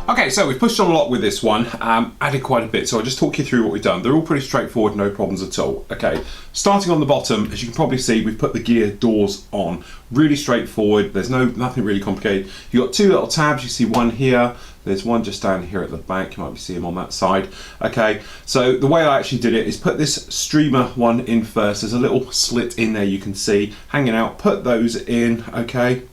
Okay, so we've pushed on a lot with this one, added quite a bit, so I'll just talk you through what we've done. They're all pretty straightforward, no problems at all. Okay, starting on the bottom, as you can probably see, we've put the gear doors on. Really straightforward, there's nothing really complicated. You've got two little tabs, you see one here, there's one just down here at the back, you might be seeing them on that side. Okay, so the way I actually did it is put this streamer one in first. There's a little slit in there you can see, hanging out, put those in, okay.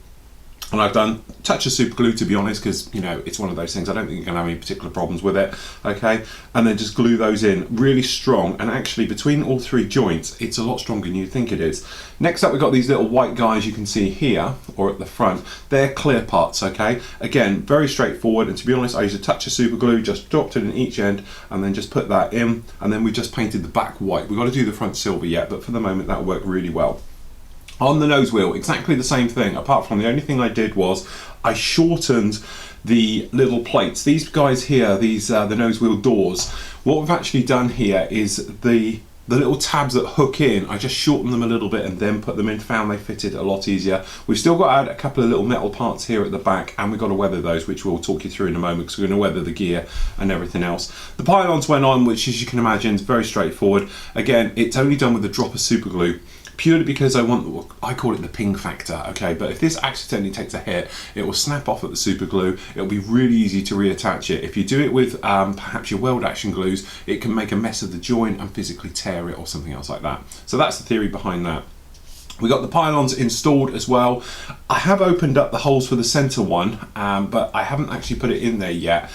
And I've done a touch of super glue, to be honest, because you know it's one of those things. I don't think you're going to have any particular problems with it. Okay, and then just glue those in really strong. And actually, between all three joints, it's a lot stronger than you think it is. Next up, we've got these little white guys you can see here or at the front. They're clear parts. Okay, again, very straightforward. And to be honest, I used a touch of super glue, just dropped it in each end, and then just put that in. And then we just painted the back white. We've got to do the front silver yet, but for the moment, that worked really well. On the nose wheel, exactly the same thing, apart from the only thing I did was I shortened the little plates. These guys here, these the nose wheel doors, what we've actually done here is the little tabs that hook in, I just shortened them a little bit and then put them in, found they fitted a lot easier. We've still got to add a couple of little metal parts here at the back, and we've got to weather those, which we'll talk you through in a moment, because we're going to weather the gear and everything else. The pylons went on, which as you can imagine is very straightforward. Again, it's only done with a drop of super glue, purely because I call it the ping factor, okay? But if this accidentally takes a hit, it will snap off at the super glue. It'll be really easy to reattach it. If you do it with perhaps your weld action glues, it can make a mess of the joint and physically tear it or something else like that. So that's the theory behind that. We got the pylons installed as well. I have opened up the holes for the center one, but I haven't actually put it in there yet.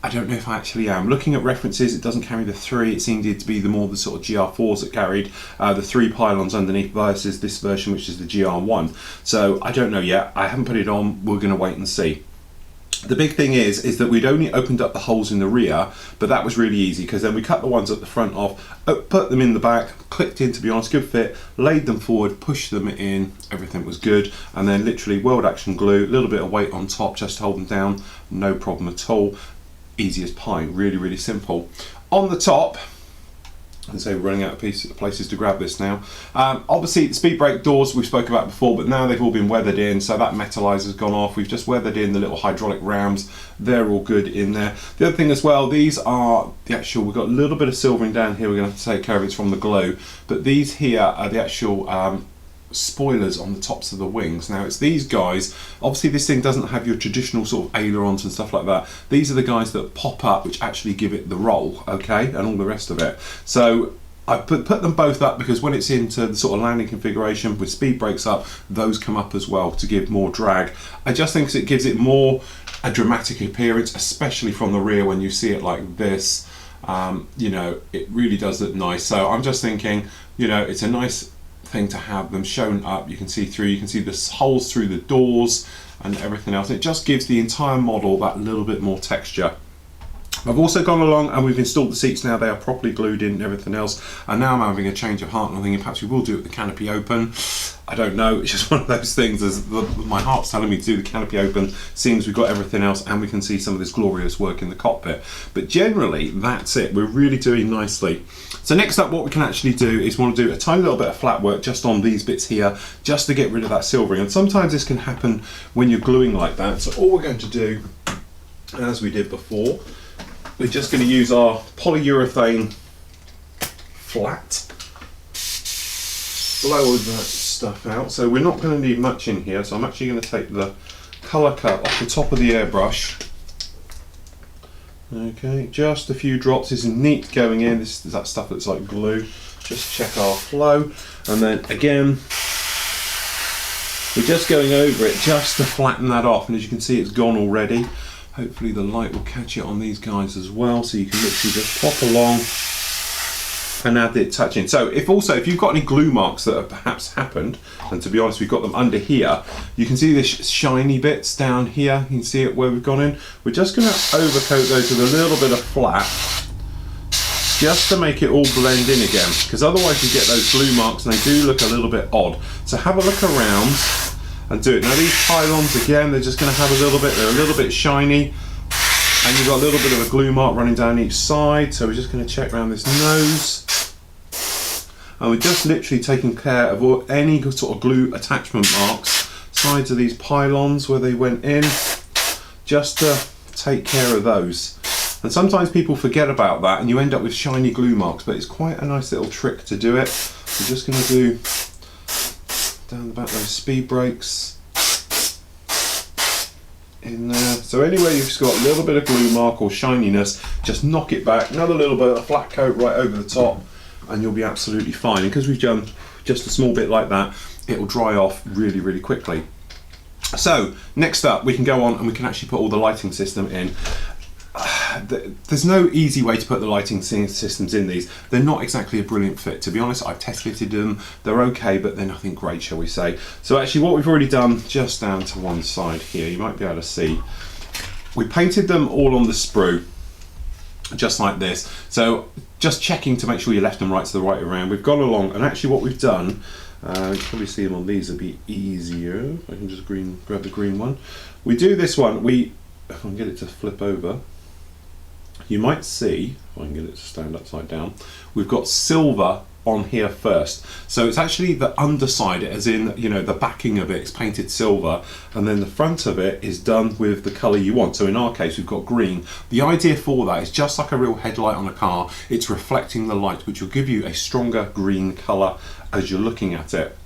I don't know if I actually am. Looking at references, it doesn't carry the 3. It seemed to be the more the sort of GR4s that carried the 3 pylons underneath versus this version, which is the GR1. So I don't know yet. I haven't put it on. We're going to wait and see. The big thing is that we'd only opened up the holes in the rear, but that was really easy because then we cut the ones at the front off, put them in the back, clicked in, to be honest, good fit, laid them forward, pushed them in, everything was good, and then literally weld action glue, a little bit of weight on top just to hold them down, no problem at all. Easy as pie, really, really simple. On the top, and so we're running out of places to grab this now. Obviously, the speed brake doors we spoke about before, but now they've all been weathered in, so that metallizer's gone off. We've just weathered in the little hydraulic rams. They're all good in there. The other thing as well, these are the actual, we've got a little bit of silvering down here. We're going to have to take care of it from the glue, but these here are the actual spoilers on the tops of the wings. Now it's these guys, obviously this thing doesn't have your traditional sort of ailerons and stuff like that. These are the guys that pop up, which actually give it the roll, okay, and all the rest of it. So I put them both up because when it's into the sort of landing configuration with speed brakes up, those come up as well to give more drag. I just think it gives it more a dramatic appearance, especially from the rear when you see it like this. You know, it really does look nice. So I'm just thinking, you know, it's a nice thing to have them shown up. You can see through, you can see the holes through the doors and everything else. It just gives the entire model that little bit more texture. I've also gone along and we've installed the seats now. They are properly glued in and everything else, and now I'm having a change of heart and I'm thinking perhaps we will do it with the canopy open. I don't know, it's just one of those things. My heart's telling me to do the canopy open, seems we've got everything else and we can see some of this glorious work in the cockpit. But generally that's it, we're really doing nicely. So next up, what we can actually do is want to do a tiny little bit of flat work just on these bits here, just to get rid of that silvering. And sometimes this can happen when you're gluing like that. So all we're going to do, as we did before, we're just going to use our polyurethane flat, blow all that stuff out. So we're not going to need much in here, so I'm actually going to take the colour cut off the top of the airbrush. Okay, just a few drops. This is neat going in. This is that stuff that's like glue. Just check our flow, and then again we're just going over it just to flatten that off, and as you can see it's gone already. Hopefully the light will catch it on these guys as well, so you can literally just pop along and add the touch in. So if you've got any glue marks that have perhaps happened, and to be honest we've got them under here, you can see this shiny bits down here, you can see it where we've gone in. We're just going to overcoat those with a little bit of flat, just to make it all blend in again, because otherwise you get those glue marks and they do look a little bit odd. So have a look around and do it. Now these pylons, again, they're just going to have a little bit, they're a little bit shiny, and you've got a little bit of a glue mark running down each side, so we're just going to check around this nose. and we're just literally taking care of any sort of glue attachment marks, sides of these pylons where they went in, just to take care of those. And sometimes people forget about that and you end up with shiny glue marks, but it's quite a nice little trick to do it. We're just going to do down the back those speed brakes in there. So anywhere you've just got a little bit of glue mark or shininess, just knock it back, another little bit of flat coat right over the top, and you'll be absolutely fine. And because we've done just a small bit like that, it'll dry off really, really quickly. So next up, we can go on and we can actually put all the lighting system in. There's no easy way to put the lighting systems in these. They're not exactly a brilliant fit. To be honest, I've test fitted them. They're okay, but they're nothing great, shall we say. So actually what we've already done, just down to one side here, you might be able to see, we painted them all on the sprue, just like this. So just checking to make sure your left and right's the right around. We've gone along, and actually what we've done, you can probably see them on these, it'll be easier. I can just grab the green one. We do this one, if I can get it to flip over, you might see, if I can get it to stand upside down, we've got silver on here first. So it's actually the underside, as in, you know, the backing of it is painted silver, and then the front of it is done with the colour you want. So in our case, we've got green. The idea for that is just like a real headlight on a car, it's reflecting the light, which will give you a stronger green colour as you're looking at it.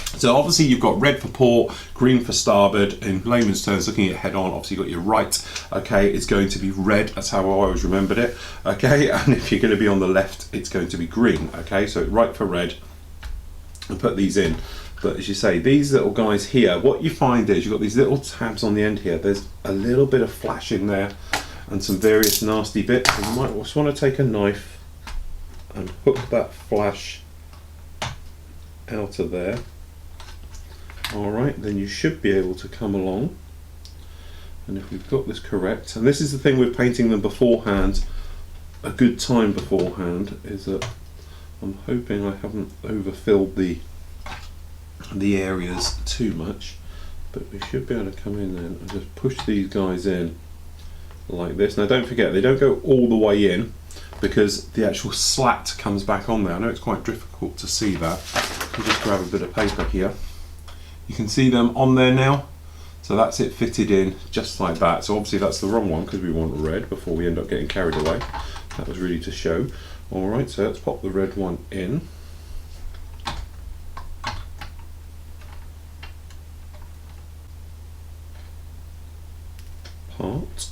So obviously you've got red for port, green for starboard. In layman's terms, looking at head on, obviously you've got your right, okay, it's going to be red, that's how I always remembered it, okay, and if you're going to be on the left, it's going to be green, okay, so right for red, and put these in. But as you say, these little guys here, what you find is you've got these little tabs on the end here, there's a little bit of flash in there, and some various nasty bits, and you might just want to take a knife and hook that flash out of there. Alright, then you should be able to come along, and if we've got this correct, and this is the thing with painting them beforehand, a good time beforehand, is that I'm hoping I haven't overfilled the areas too much, but we should be able to come in then and just push these guys in like this. Now don't forget, they don't go all the way in because the actual slat comes back on there. I know it's quite difficult to see that. I'll just grab a bit of paper here. You can see them on there now, so that's it fitted in just like that. So obviously that's the wrong one because we want red before we end up getting carried away. That was really to show. Alright, so let's pop the red one in. Part.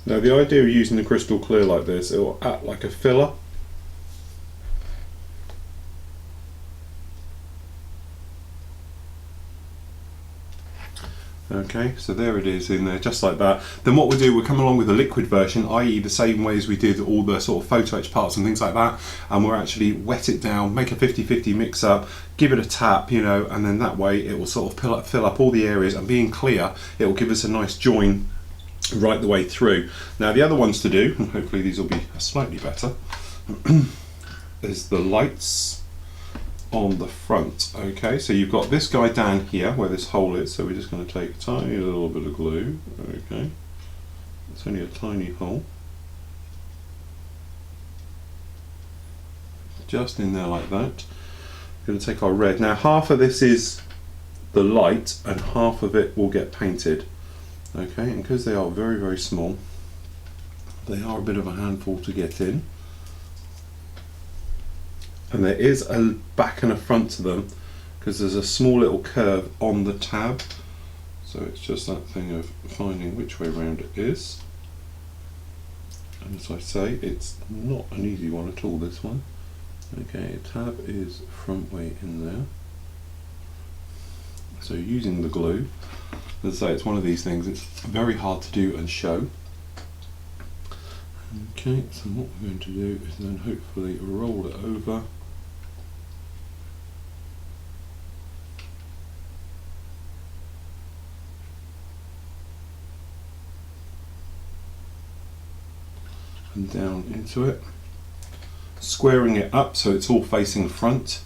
Now the idea of using the crystal clear like this, it will act like a filler. Okay, so there it is in there, just like that. Then what we'll do, we'll come along with a liquid version, i.e. the same way as we did all the sort of photo etch parts and things like that, and we'll actually wet it down, make a 50-50 mix up, give it a tap, you know, and then that way it will sort of fill up all the areas, and being clear, it will give us a nice join right the way through. Now the other ones to do, and hopefully these will be slightly better, is the lights on the front. Okay, so you've got this guy down here where this hole is, so we're just going to take a tiny little bit of glue. Okay, it's only a tiny hole, just in there like that. We're going to take our red. Now half of this is the light and half of it will get painted. Okay, and because they are very, very small, they are a bit of a handful to get in. And there is a back and a front to them because there's a small little curve on the tab, so it's just that thing of finding which way round it is. And as I say, it's not an easy one at all, this one. Okay, tab is front way in there, so using the glue, as I say, it's one of these things, it's very hard to do and show. Okay, so what we're going to do is then hopefully roll it over. And down into it, squaring it up so it's all facing front.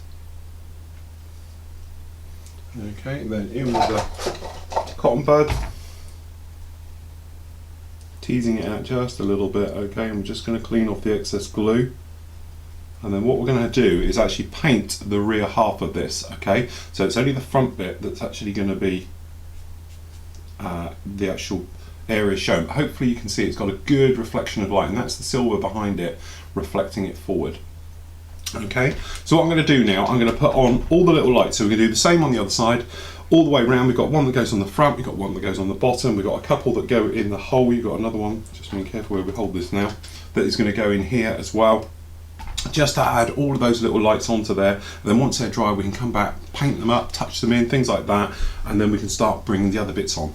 Okay, then in with the cotton bud. teasing it out just a little bit. Okay, I'm just going to clean off the excess glue. And then what we're going to do is actually paint the rear half of this, okay? So it's only the front bit that's actually going to be the actual area shown. Hopefully you can see it's got a good reflection of light, and that's the silver behind it reflecting it forward. Okay, so what I'm going to do now, I'm going to put on all the little lights. So we're going to do the same on the other side, all the way around. We've got one that goes on the front, we've got one that goes on the bottom, we've got a couple that go in the hole, you've got another one, just being careful where we hold this now, that is going to go in here as well. Just to add all of those little lights onto there, and then once they're dry we can come back, paint them up, touch them in, things like that, and then we can start bringing the other bits on.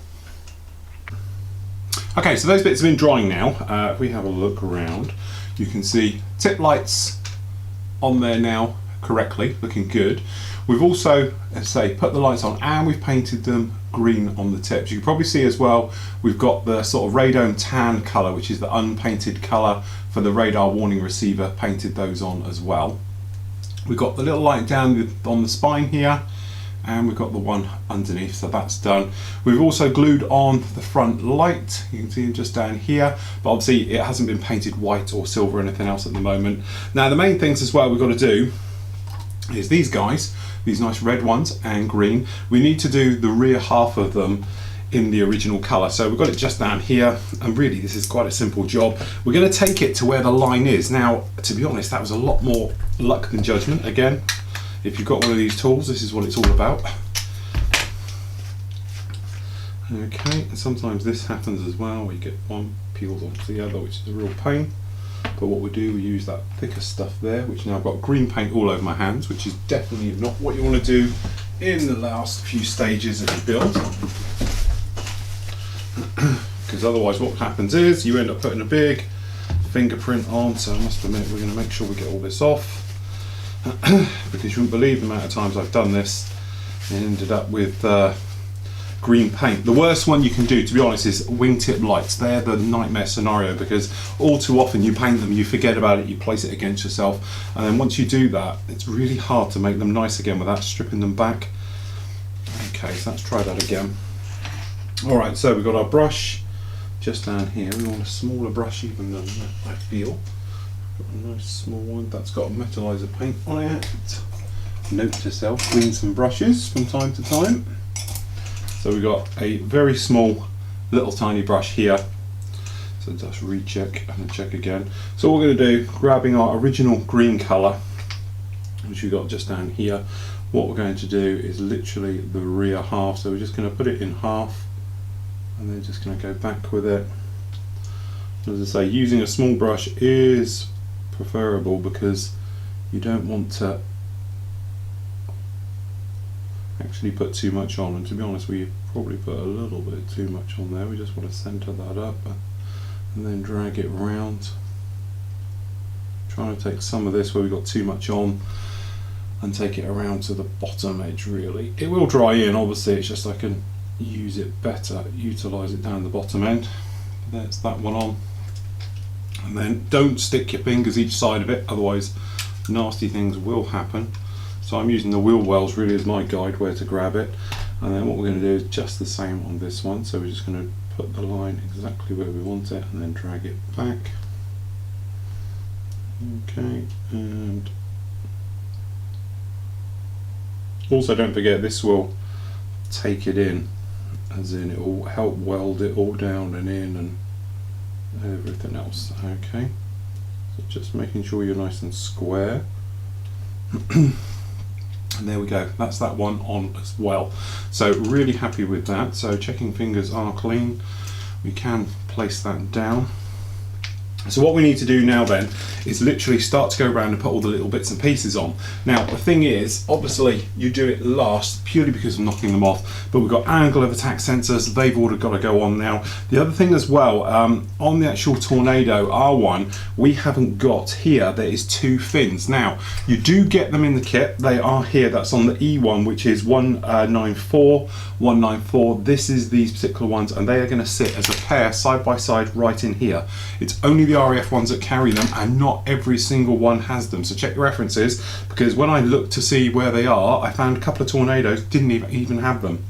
Okay, so those bits have been drying now. If we have a look around, you can see tip lights on there now correctly, looking good. We've also, as I say, put the lights on and we've painted them green on the tips. You can probably see as well, we've got the sort of radome tan colour, which is the unpainted colour for the radar warning receiver, painted those on as well. We've got the little light down on the spine here, and we've got the one underneath, so that's done. We've also glued on the front light, you can see it just down here, but obviously it hasn't been painted white or silver or anything else at the moment. Now the main things as well we've got to do is these guys, these nice red ones and green. We need to do the rear half of them in the original colour. So we've got it just down here, and really this is quite a simple job. We're going to take it to where the line is. Now, to be honest, that was a lot more luck than judgment. Again, if you've got one of these tools, this is what it's all about. Okay, and sometimes this happens as well, where you get one peels onto the other, which is a real pain. But what we do, we use that thicker stuff there, which now I've got green paint all over my hands, which is definitely not what you want to do in the last few stages of your build. Because otherwise what happens is you end up putting a big fingerprint on. So I must admit, we're going to make sure we get all this off. Because you wouldn't believe the amount of times I've done this and ended up with green paint. The worst one you can do, to be honest, is wingtip lights. They're the nightmare scenario, because all too often you paint them, you forget about it, you place it against yourself, and then once you do that, it's really hard to make them nice again without stripping them back. Okay, so let's try that again. Alright, so we've got our brush just down here. We want a smaller brush even than I feel. Got a nice small one that's got a metallizer paint on it. Note to self, clean some brushes from time to time. So we've got a very small little tiny brush here. So just recheck and then check again. So what we're going to do, grabbing our original green colour, which we've got just down here, what we're going to do is literally the rear half. So we're just going to put it in half, and then just going to go back with it. As I say, using a small brush is preferable because you don't want to actually put too much on, and to be honest we probably put a little bit too much on there. We just want to centre that up and then drag it around, trying to take some of this where we got too much on and take it around to the bottom edge. Really, it will dry in, obviously, it's just I can use it better, utilise it down the bottom end. There's that one on, and then don't stick your fingers each side of it, otherwise nasty things will happen. So I'm using the wheel wells really as my guide where to grab it, and then what we're going to do is just the same on this one. So we're just going to put the line exactly where we want it and then drag it back. Okay, and also don't forget this will take it in, as in it will help weld it all down and in and everything else. Okay, so just making sure you're nice and square. And there we go, that's that one on as well. So really happy with that. So checking fingers are clean, we can place that down. So what we need to do now then is literally start to go around and put all the little bits and pieces on. Now the thing is, obviously you do it last purely because of knocking them off, but we've got angle of attack sensors, they've all got to go on now. The other thing as well, on the actual Tornado R1, we haven't got here, there is two fins. Now you do get them in the kit, they are here, that's on the E1, which is 194, 194. This is these particular ones, and they are going to sit as a pair side by side right in here. It's only the RAF ones that carry them, and not every single one has them, so check your references, because when I looked to see where they are, I found a couple of Tornadoes didn't even have them.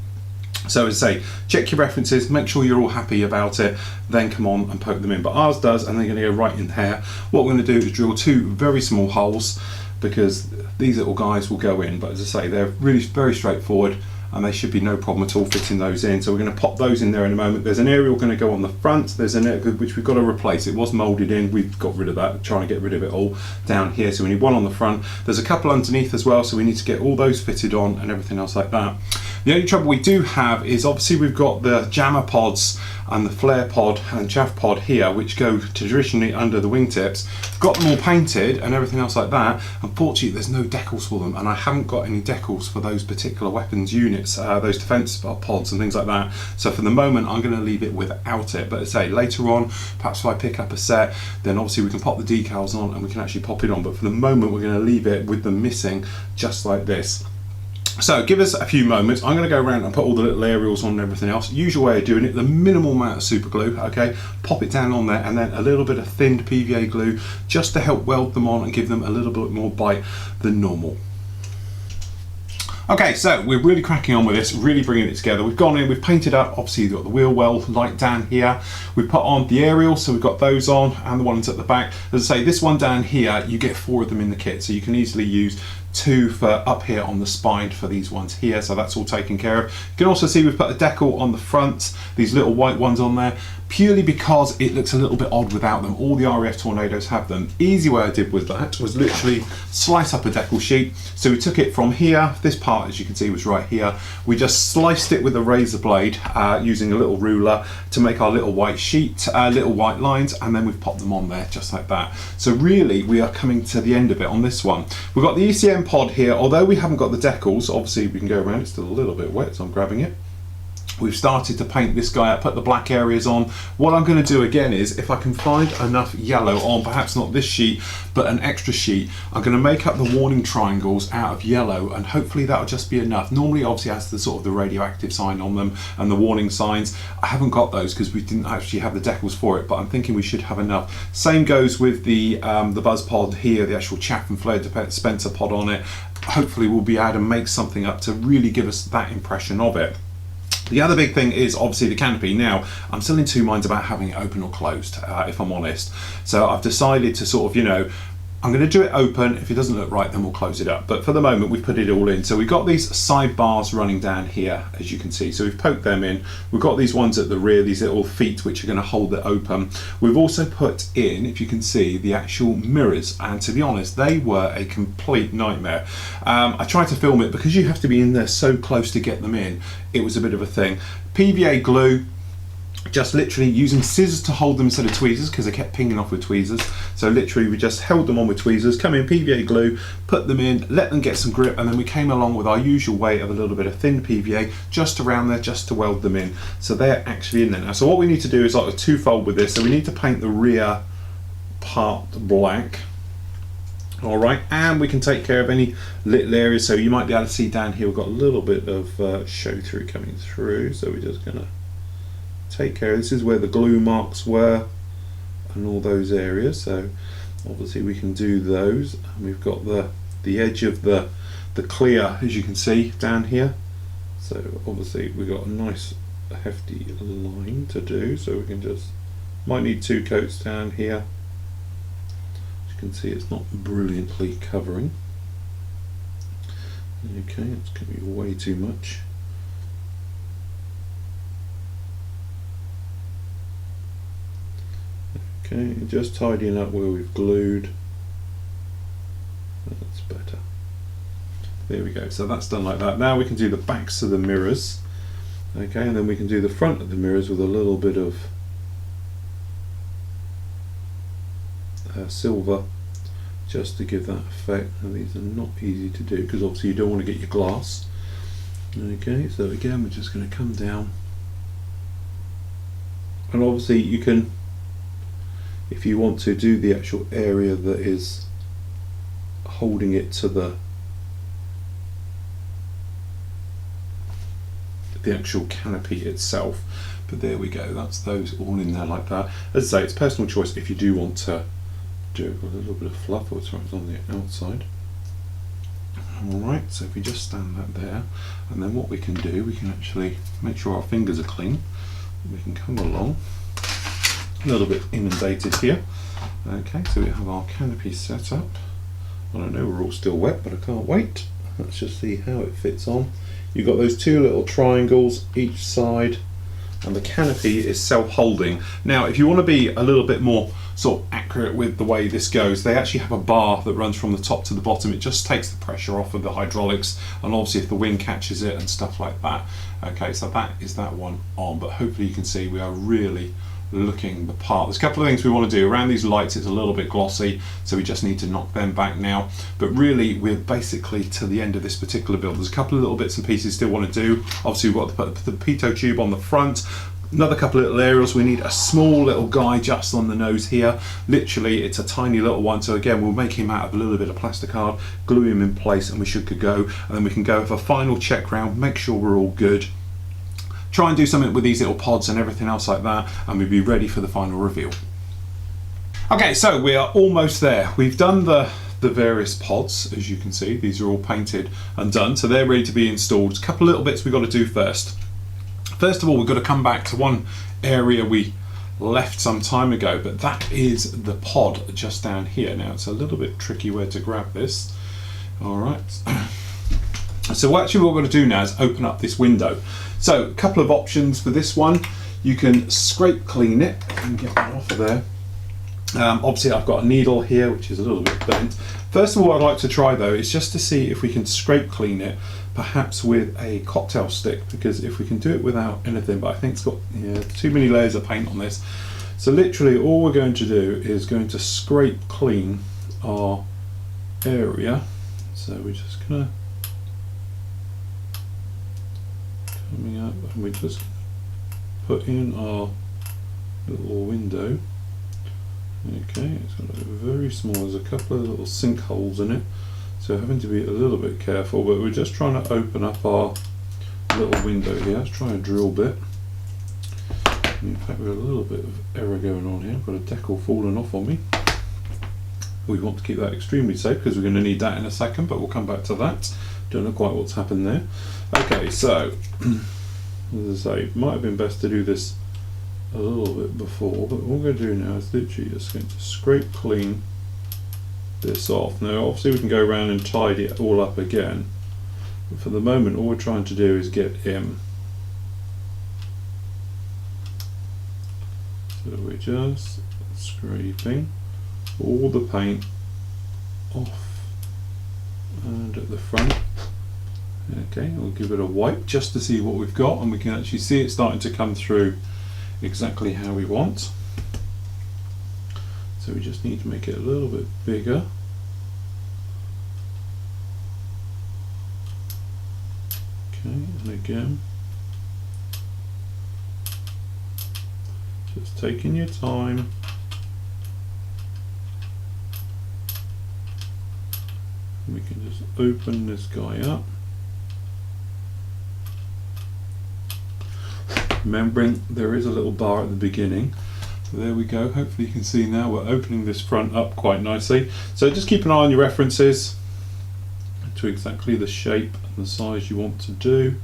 So as I say, check your references, make sure you're all happy about it, then come on and poke them in. But ours does, and they're going to go right in there. What we're going to do is drill 2 very small holes, because these little guys will go in. But as I say, they're really very straightforward, and they should be no problem at all fitting those in. So we're going to pop those in there in a moment. There's an area going to go on the front. There's an area which we've got to replace. It was moulded in. We've got rid of that, trying to get rid of it all down here. So we need one on the front. There's a couple underneath as well, so we need to get all those fitted on and everything else like that. The only trouble we do have is obviously we've got the jammer pods and the flare pod and chaff pod here, which go traditionally under the wingtips. Got them all painted and everything else like that. Unfortunately, there's no decals for them, and I haven't got any decals for those particular weapons units, those defense pods and things like that. So for the moment, I'm going to leave it without it. But as I say, later on, perhaps if I pick up a set, then obviously we can pop the decals on and we can actually pop it on. But for the moment, we're going to leave it with them missing, just like this. So give us a few moments. I'm going to go around and put all the little aerials on and everything else. Usual way of doing it, the minimal amount of super glue, okay? Pop it down on there, and then a little bit of thinned PVA glue just to help weld them on and give them a little bit more bite than normal. Okay, so we're really cracking on with this, really bringing it together. We've gone in, we've painted up, obviously you've got the wheel well light down here. We've put on the aerials, so we've got those on, and the ones at the back. As I say, this one down here, you get 4 of them in the kit, so you can easily use 2 for up here on the spine for these ones here, so that's all taken care of. You can also see we've put a decal on the front, these little white ones on there, purely because it looks a little bit odd without them. All the RAF Tornadoes have them. Easy way I did with that was literally slice up a decal sheet. So we took it from here, this part as you can see was right here, we just sliced it with a razor blade using a little ruler to make our little white sheet, little white lines, and then we've popped them on there just like that. So really we are coming to the end of it on this one. We've got the ECM pod here, although we haven't got the decals, obviously we can go around, it's still a little bit wet, so I'm grabbing it. We've started to paint this guy up, put the black areas on. What I'm going to do again is, if I can find enough yellow on, perhaps not this sheet, but an extra sheet, I'm going to make up the warning triangles out of yellow, and hopefully that'll just be enough. Normally obviously it has the sort of the radioactive sign on them and the warning signs. I haven't got those because we didn't actually have the decals for it, but I'm thinking we should have enough. Same goes with the buzz pod here, the actual chaff and flare dispenser pod on it. Hopefully we'll be able to make something up to really give us that impression of it. The other big thing is obviously the canopy. Now, I'm still in 2 minds about having it open or closed, if I'm honest. So I've decided to sort of, you know, I'm going to do it open. If it doesn't look right, then we'll close it up. But for the moment, we've put it all in. So we've got these side bars running down here, as you can see. So we've poked them in. We've got these ones at the rear, these little feet, which are going to hold it open. We've also put in, if you can see, the actual mirrors. And to be honest, they were a complete nightmare. I tried to film it because you have to be in there so close to get them in. It was a bit of a thing. PVA glue. Just literally using scissors to hold them instead of tweezers, because they kept pinging off with tweezers. So literally we just held them on with tweezers, come in PVA glue, put them in, let them get some grip, and then we came along with our usual way of a little bit of thin PVA just around there, just to weld them in. So they're actually in there now. So what we need to do is like a twofold with this. So we need to paint the rear part black. All right, and we can take care of any little areas. So you might be able to see down here we've got a little bit of show through coming through. So we're just gonna take care of this. Is where the glue marks were and all those areas, so obviously we can do those. And we've got the edge of the clear, as you can see down here, so obviously we've got a nice hefty line to do, so we can just might need 2 coats down here. As you can see, it's not brilliantly covering. Okay, it's going to be way too much. Okay, just tidying up where we've glued. That's better. There we go, so that's done like that. Now we can do the backs of the mirrors. Okay, and then we can do the front of the mirrors with a little bit of silver, just to give that effect. And these are not easy to do because obviously you don't want to get your glass. Okay, so again we're just going to come down, and obviously you can, if you want to, do the actual area that is holding it to the actual canopy itself. But there we go, that's those all in there like that. As I say, it's personal choice if you do want to do a little bit of fluff or something on the outside. Alright, so if we just stand that there, and then what we can do, we can actually make sure our fingers are clean. We can come along, a little bit inundated here. Okay, so we have our canopy set up. I don't know, we're all still wet, but I can't wait. Let's just see how it fits on. You've got those two little triangles each side, and the canopy is self-holding. Now, if you want to be a little bit more sort of accurate with the way this goes, they actually have a bar that runs from the top to the bottom. It just takes the pressure off of the hydraulics, and obviously if the wind catches it and stuff like that. Okay, so that is that one on, but hopefully you can see we are really looking the part. There's a couple of things we want to do around these lights. It's a little bit glossy, so we just need to knock them back now, but really we're basically to the end of this particular build. There's a couple of little bits and pieces still want to do. Obviously we've got to put the pitot tube on the front, another couple of little aerials. We need a small little guy just on the nose here. Literally it's a tiny little one, so again we'll make him out of a little bit of plastic card, glue him in place, and we should go, and then we can go for a final check round, make sure we're all good, try and do something with these little pods and everything else like that, and we'll be ready for the final reveal. Okay, so we are almost there. We've done the various pods, as you can see. These are all painted and done, so they're ready to be installed. A couple of little bits we've got to do first. First of all, we've got to come back to one area we left some time ago, but that is the pod just down here. Now it's a little bit tricky where to grab this. All right. So actually what we're going to do now is open up this window. So a couple of options for this one. You can scrape clean it and get that off of there. Obviously I've got a needle here which is a little bit bent. First of all, what I'd like to try though is just to see if we can scrape clean it, perhaps with a cocktail stick, because if we can do it without anything, but I think it's got too many layers of paint on this. So literally all we're going to do is going to scrape clean our area. So we're just gonna coming up, and we just put in our little window. Okay, it's got a very small, there's a couple of little sinkholes in it, so having to be a little bit careful, but we're just trying to open up our little window here. Let's try a drill bit. In fact, we've got a little bit of error going on here. I've got a decal falling off on me. We want to keep that extremely safe because we're going to need that in a second, but we'll come back to that. Don't know quite what's happened there. Okay, so as I say, it might have been best to do this a little bit before, but what we're going to do now is literally just going to scrape clean this off. Now obviously we can go around and tidy it all up again, but for the moment all we're trying to do is get in. So we're just scraping all the paint off and at the front. Okay, we'll give it a wipe just to see what we've got, and we can actually see it starting to come through exactly how we want. So we just need to make it a little bit bigger. Okay, and again, just taking your time. We can just open this guy up. Remembering there is a little bar at the beginning. So there we go, hopefully you can see now we're opening this front up quite nicely. So just keep an eye on your references to exactly the shape and the size you want to do.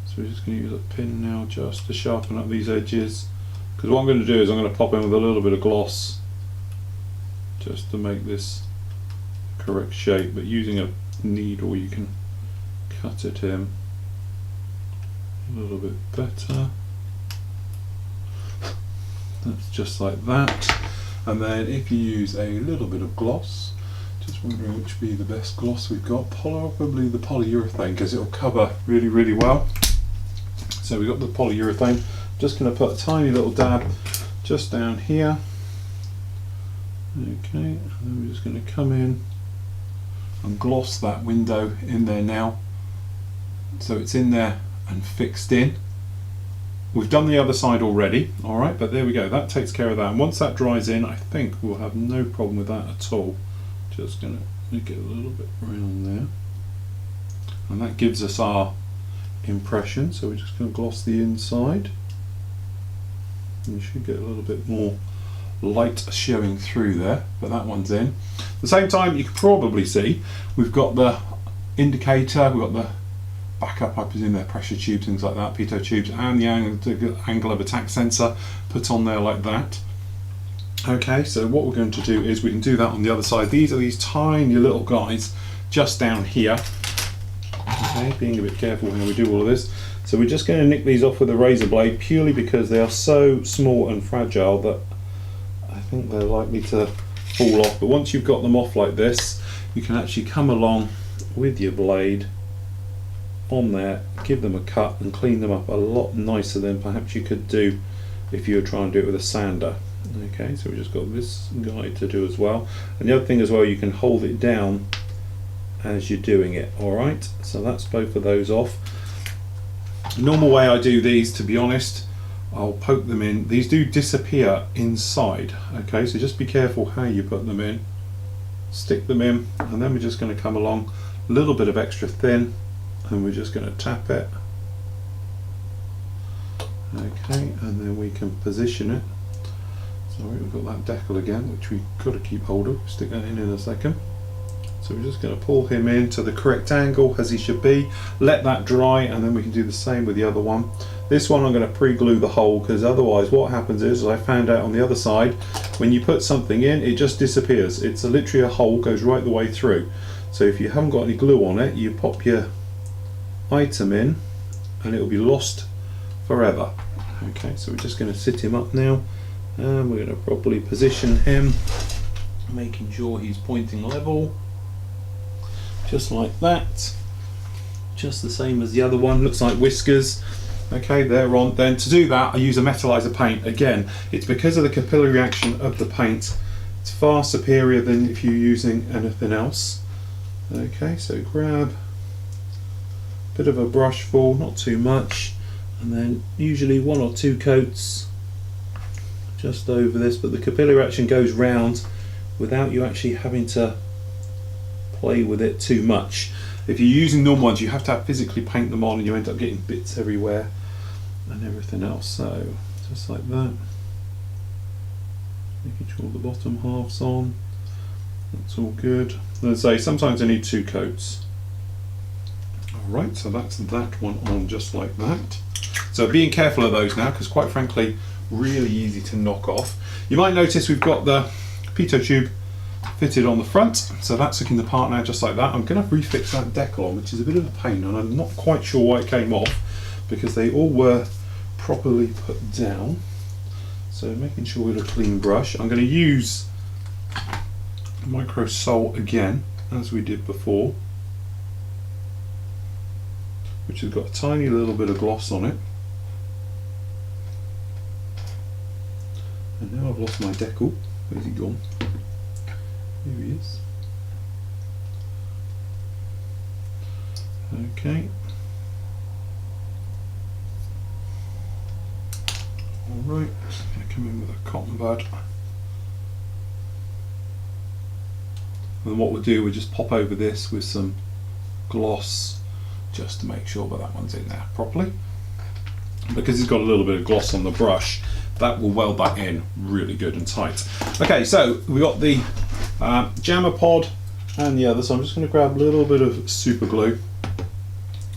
So we're just going to use a pin now just to sharpen up these edges, because what I'm going to do is I'm going to pop in with a little bit of gloss just to make this correct shape, but using a needle you can cut it in a little bit better. That's just like that. And then if you use a little bit of gloss, just wondering which would be the best gloss we've got, probably the polyurethane, because it'll cover really, really well. So we've got the polyurethane. Just going to put a tiny little dab just down here. Okay, and then we're just going to come in and gloss that window in there now, so it's in there and fixed in. We've done the other side already, alright, but there we go, that takes care of that, and once that dries in I think we'll have no problem with that at all. Just going to make it a little bit round there, and that gives us our impression. So we're just going to gloss the inside, and you should get a little bit more light showing through there, but that one's in. At the same time, you can probably see we've got the indicator, we've got the backup, I presume they're pressure tubes, things like that, pitot tubes, and the angle of attack sensor put on there like that. Okay, so what we're going to do is we can do that on the other side. These are these tiny little guys just down here. Okay, being a bit careful when we do all of this. So we're just going to nick these off with a razor blade purely because they are so small and fragile that I think they're likely to fall off. But once you've got them off like this, you can actually come along with your blade on there, give them a cut and clean them up a lot nicer than perhaps you could do if you were trying to do it with a sander. Okay, so we just got this guy to do as well, and the other thing as well, you can hold it down as you're doing it. Alright, so that's both of those off. Normal way I do these, to be honest, I'll poke them in. These do disappear inside, okay, so just be careful how you put them in. Stick them in, and then we're just going to come along a little bit of extra thin, and we're just going to tap it. Okay, and then we can position it. Sorry, we've got that decal again, which we've got to keep hold of. Stick that in a second. So we're just going to pull him in to the correct angle as he should be. Let that dry, and then we can do the same with the other one. This one I'm going to pre-glue the hole, because otherwise what happens is, as I found out on the other side, when you put something in, it just disappears. It's literally a hole, goes right the way through. So if you haven't got any glue on it, you pop your item in and it will be lost forever. Okay, so we're just going to sit him up now, and we're going to properly position him, making sure he's pointing level, just like that, just the same as the other one. Looks like whiskers. Okay, they're on. Then to do that I use a metallizer paint. Again, it's because of the capillary action of the paint, it's far superior than if you're using anything else. Okay, so grab a bit of a brush full, not too much, and then usually 1 or 2 coats just over this, but the capillary action goes round without you actually having to play with it too much. If you're using normal ones, you have to physically paint them on and you end up getting bits everywhere and everything else. So just like that, making sure the bottom half's on, that's all good. Let's say sometimes I need 2 coats. Alright, so that's that one on just like that. So being careful of those now, because quite frankly really easy to knock off. You might notice we've got the pitot tube fitted on the front, so that's looking the part now just like that. I'm going to refix that decal on, which is a bit of a pain, and I'm not quite sure why it came off, because they all were properly put down. So making sure with a clean brush, I'm going to use micro salt again, as we did before, which has got a tiny little bit of gloss on it. And now I've lost my decal. Where's he gone? Here he is. Okay. Alright, I'm going to come in with a cotton bud. And what we'll do, we'll just pop over this with some gloss, just to make sure that one's in there properly. Because it's got a little bit of gloss on the brush, that will weld that in really good and tight. Okay, so we got the jammer pod and the other, so I'm just going to grab a little bit of super glue,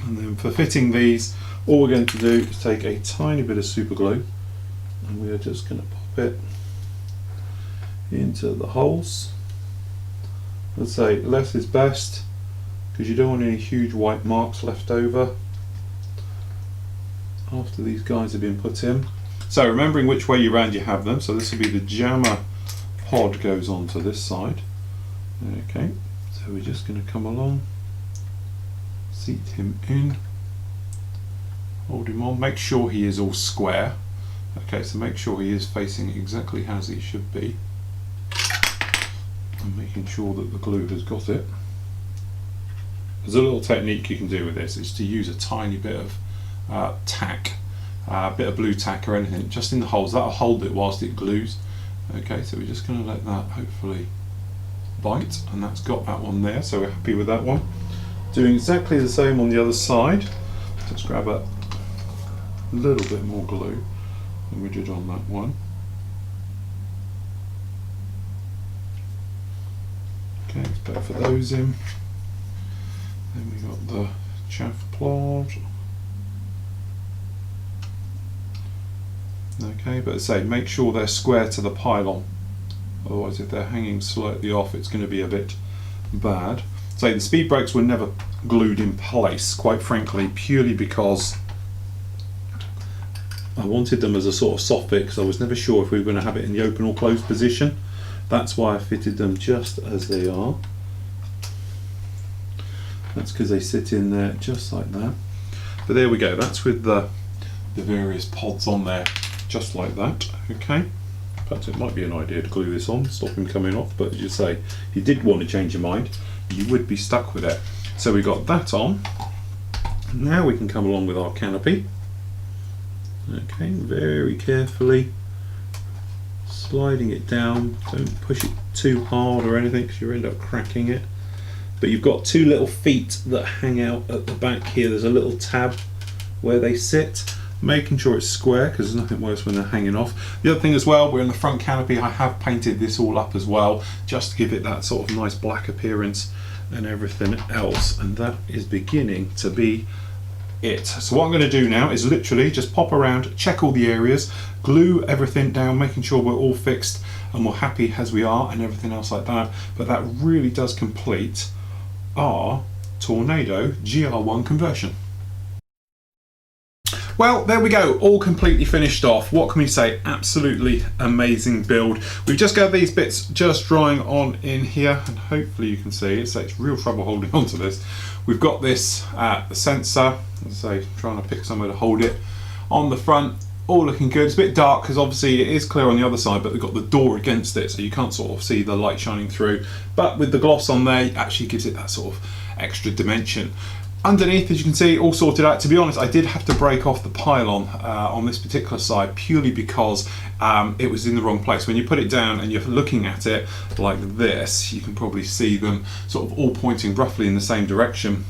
and then for fitting these, all we're going to do is take a tiny bit of super glue, and we are just going to pop it into the holes. Let's say less is best, because you don't want any huge white marks left over after these guys have been put in. So remembering which way you round you have them, so this will be the jammer pod goes onto this side. Okay, so we're just going to come along, seat him in, hold him on, make sure he is all square. Okay, so make sure he is facing exactly as he should be, and making sure that the glue has got it. There's a little technique you can do with this, is to use a tiny bit of tack, a bit of blue tack or anything, just in the holes. That'll hold it whilst it glues. Okay, so we're just going to let that hopefully bite, and that's got that one there, so we're happy with that one. Doing exactly the same on the other side. Just grab a little bit more glue than we did on that one. Okay, let's put for those in. Then we got the chaff plot. Okay, but as I say, make sure they're square to the pylon. Otherwise, if they're hanging slightly off, it's going to be a bit bad. So the speed brakes were never glued in place, quite frankly, purely because I wanted them as a sort of soft bit, because I was never sure if we were going to have it in the open or closed position. That's why I fitted them just as they are. That's because they sit in there just like that. But there we go, that's with the various pods on there, just like that. Okay, perhaps it might be an idea to glue this on, stop him coming off, but as you say, if you did want to change your mind, you would be stuck with it. So we got that on. Now we can come along with our canopy. Okay, very carefully sliding it down. Don't push it too hard or anything, because you end up cracking it. But you've got two little feet that hang out at the back here. There's a little tab where they sit, making sure it's square, because there's nothing worse when they're hanging off. The other thing as well, we're in the front canopy. I have painted this all up as well, just to give it that sort of nice black appearance and everything else, and that is beginning to be it. So what I'm going to do now is literally just pop around, check all the areas, glue everything down, making sure we're all fixed and we're happy as we are and everything else like that. But that really does complete our Tornado GR1 conversion. Well, there we go, all completely finished off. What can we say? Absolutely amazing build. We've just got these bits just drying on in here, and hopefully you can see it's real trouble holding on to this. We've got this the sensor, as I say, trying to pick somewhere to hold it on the front. All looking good. It's a bit dark because obviously it is clear on the other side, but we've got the door against it, so you can't sort of see the light shining through. But with the gloss on there, it actually gives it that sort of extra dimension. Underneath, as you can see, all sorted out. To be honest, I did have to break off the pylon on this particular side, purely because it was in the wrong place. When you put it down and you're looking at it like this, you can probably see them sort of all pointing roughly in the same direction.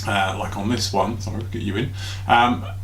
Like on this one, sorry, I'll get you in.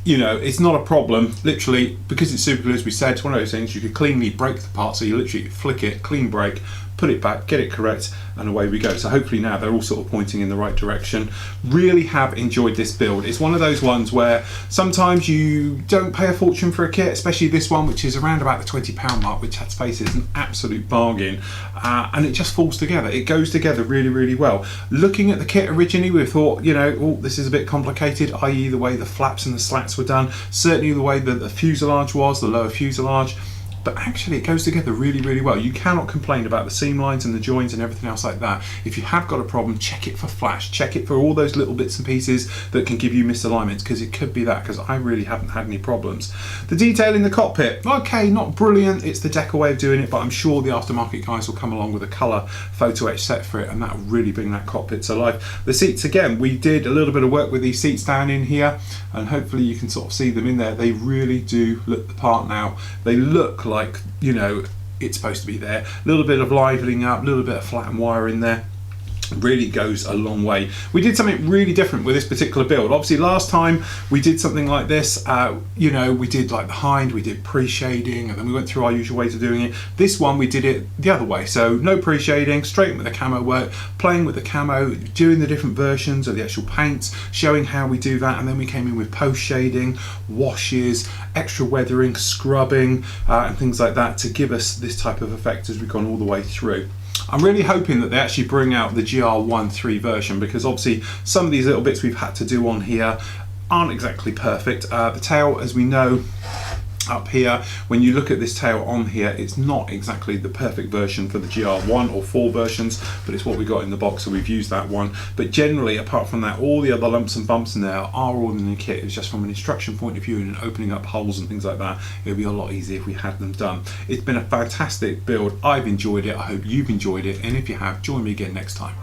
You know, it's not a problem, literally, because it's super glue, as we said. It's one of those things you could cleanly break the part, so you literally flick it, clean break, put it back, get it correct, and away we go. So hopefully now they're all sort of pointing in the right direction. Really have enjoyed this build. It's one of those ones where sometimes you don't pay a fortune for a kit, especially this one, which is around about the £20 mark, which let's face it is an absolute bargain, and it just falls together. It goes together really, really well. Looking at the kit originally, we thought, you know, oh, this is a bit complicated, i.e. the way the flaps and the slats were done, certainly the way that the fuselage was, the lower fuselage. But actually it goes together really, really well. You cannot complain about the seam lines and the joins and everything else like that. If you have got a problem, check it for flash, check it for all those little bits and pieces that can give you misalignments, because it could be that, because I really haven't had any problems. The detail in the cockpit, okay, not brilliant. It's the Decker way of doing it, but I'm sure the aftermarket guys will come along with a colour photo etch set for it, and that will really bring that cockpit to life. The seats, again, we did a little bit of work with these seats down in here, and hopefully you can sort of see them in there. They really do look the part now. They look like, you know, it's supposed to be there. A little bit of livening up, a little bit of flat and wire in there. Really goes a long way. We did something really different with this particular build. Obviously last time we did something like this, you know, we did like the hind, we did pre-shading, and then we went through our usual ways of doing it. This one we did it the other way, so no pre-shading, straight with the camo work, playing with the camo, doing the different versions of the actual paints, showing how we do that, and then we came in with post-shading, washes, extra weathering, scrubbing, and things like that to give us this type of effect as we've gone all the way through. I'm really hoping that they actually bring out the GR1 version, because obviously some of these little bits we've had to do on here aren't exactly perfect. The tail, as we know, up here, when you look at this tail on here, it's not exactly the perfect version for the GR1 or 4 versions, but it's what we got in the box, so we've used that one. But generally, apart from that, all the other lumps and bumps in there are all in the kit. It's just from an instruction point of view and opening up holes and things like that, it would be a lot easier if we had them done. It's been a fantastic build. I've enjoyed it. I hope you've enjoyed it, and if you have, join me again next time.